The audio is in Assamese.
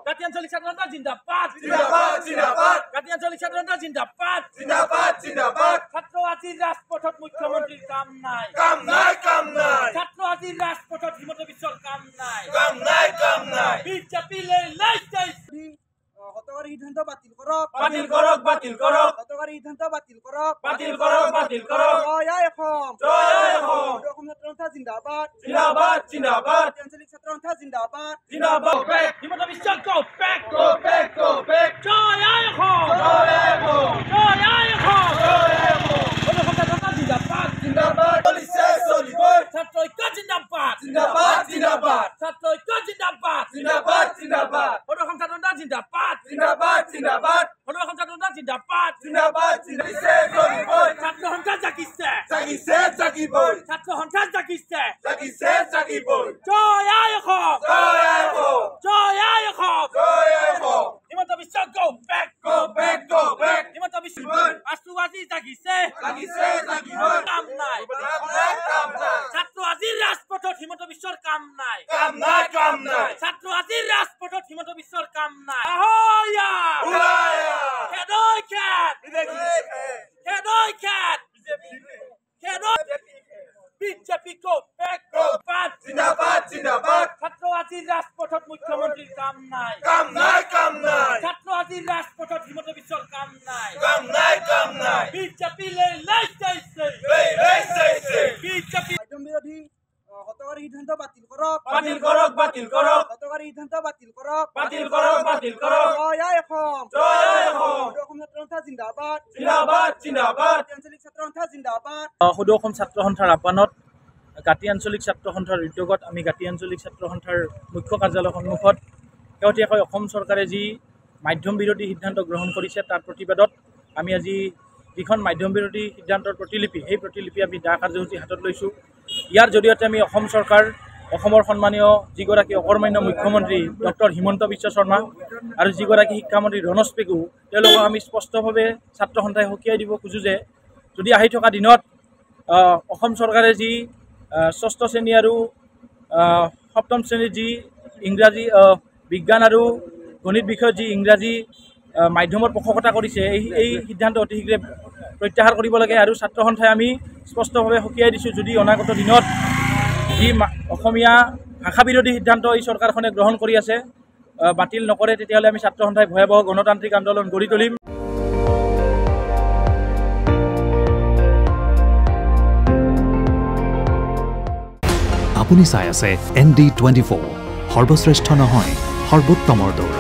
কাটিয়াঞ্চলিক ছাত্ৰ সন্থা জিন্দাবাদ জিন্দাবাদ জিন্দাবাদ কাটিয়াঞ্চলিক ছাত্ৰ সন্থা জিন্দাবাদ জিন্দাবাদ জিন্দাবাদ ছাত্ৰ আজিৰ ৰাজপথত মুখ্যমন্ত্ৰীৰ কাম নাই ছাত্ৰ আজিৰ ৰাজপথত হিমন্ত বিশ্বৰ কাম নাই বিজেপি হতকাৰী সিদ্ধান্ত বাতিল কৰক হতকাৰী সিদ্ধান্ত বাতিল কৰক জয় অসম অসম ছাত্ৰ সন্থা জিন্দাবাদ কাটিয়াঞ্চলিক ছাত্ৰ সন্থা জিন্দাবাদ হিমন্ত বিশ্ব go back জয় অসম ছাত্ৰ ঐক্য জিন্দাবাদ ছাত্ৰ ঐক্য জিন্দাবাদ অসম ছাত্ৰ সন্থা জিন্দাবাদ অসম ছাত্ৰ সন্থা জিন্দাবাদ ছাত্ৰ সন্থা জাগিছে ছাত্ৰ সন্থা জাগিছে জয় অসম হিমন্ত বিশ্ব go back হিমন্ত বিশ্ব আছু আজি জাগিছে কাম নাই ছাত্ৰ আজিৰ ৰাজপথত হিমন্ত বিশ্বৰ কাম নাই ছাত্ৰ আজিৰ ৰাজপথত হিমন্ত বিশ্বৰ কাম নাই বিজেপি go back ছাত্ৰ আজিৰ ৰাজপথত মুখ্যমন্ত্ৰীৰ কাম নাই ছাত্ৰ আজিৰ ৰাজপথত হিমন্ত বিশ্বৰ কাম নাই বিজেপি বিজেপি মাধ্যম বিৰোধী হতকাৰী সিদ্ধান্ত বাতিল কৰক হতকাৰী সিদ্ধান্ত বাতিল কৰক জয় অসম অসম ছাত্ৰ সন্থা জিন্দাবাদ কাটিয়াঞ্চলিক ছাত্ৰ সন্থা জিন্দাবাদ সদৌ অসম ছাত্ৰ সন্থাৰ আহ্বানত কাটি আঞ্চলিক ছাত্ৰ সন্থাৰ উদ্যোগত আমি কাটি আঞ্চলিক ছাত্ৰ সন্থাৰ মুখ্য কাৰ্যালয়ৰ সন্মুখত শেহতীয়াকৈ অসম চৰকাৰে যি মাধ্যম বিৰোধী সিদ্ধান্ত গ্ৰহণ কৰিছে তাৰ প্ৰতিবাদত আমি আজি যিখন মাধ্যম বিৰোধী সিদ্ধান্তৰ প্ৰতিলিপি সেই প্ৰতিলিপি আমি দা কাৰ্যসূচী হাতত লৈছোঁ। ইয়াৰ জৰিয়তে আমি অসম চৰকাৰ অসমৰ সন্মানীয় যিগৰাকী অকৰ্মান্য মুখ্যমন্ত্ৰী ডক্টৰ হিমন্ত বিশ্ব শৰ্মা আৰু যিগৰাকী শিক্ষামন্ত্ৰী ৰনোজ পেগু তেওঁলোকক আমি স্পষ্টভাৱে ছাত্ৰ সন্থাই সকীয়াই দিব খোজোঁ যে যদি আহি থকা দিনত অসম চৰকাৰে যি ষষ্ঠ শ্ৰেণী আৰু সপ্তম শ্ৰেণীৰ যি ইংৰাজী বিজ্ঞান আৰু গণিত বিষয়ত যি ইংৰাজী মাধ্যমৰ পোষকতা কৰিছে এই সিদ্ধান্ত অতি শীঘ্ৰে প্ৰত্যাহাৰ কৰিব লাগে আৰু ছাত্ৰ সন্থাই আমি স্পষ্টভাৱে সকীয়াই দিছোঁ যদি অনাগত দিনত যি অসমীয়া ভাষা বিৰোধী সিদ্ধান্ত এই চৰকাৰখনে গ্ৰহণ কৰি আছে বাতিল নকৰে তেতিয়াহ'লে আমি ছাত্ৰ সন্থাই ভয়াৱহ গণতান্ত্ৰিক আন্দোলন গঢ়ি তুলিম। আপুনি চাই আছে ND24 সৰ্বশ্ৰেষ্ঠ নহয় সৰ্বোত্তমৰ দৌৰ।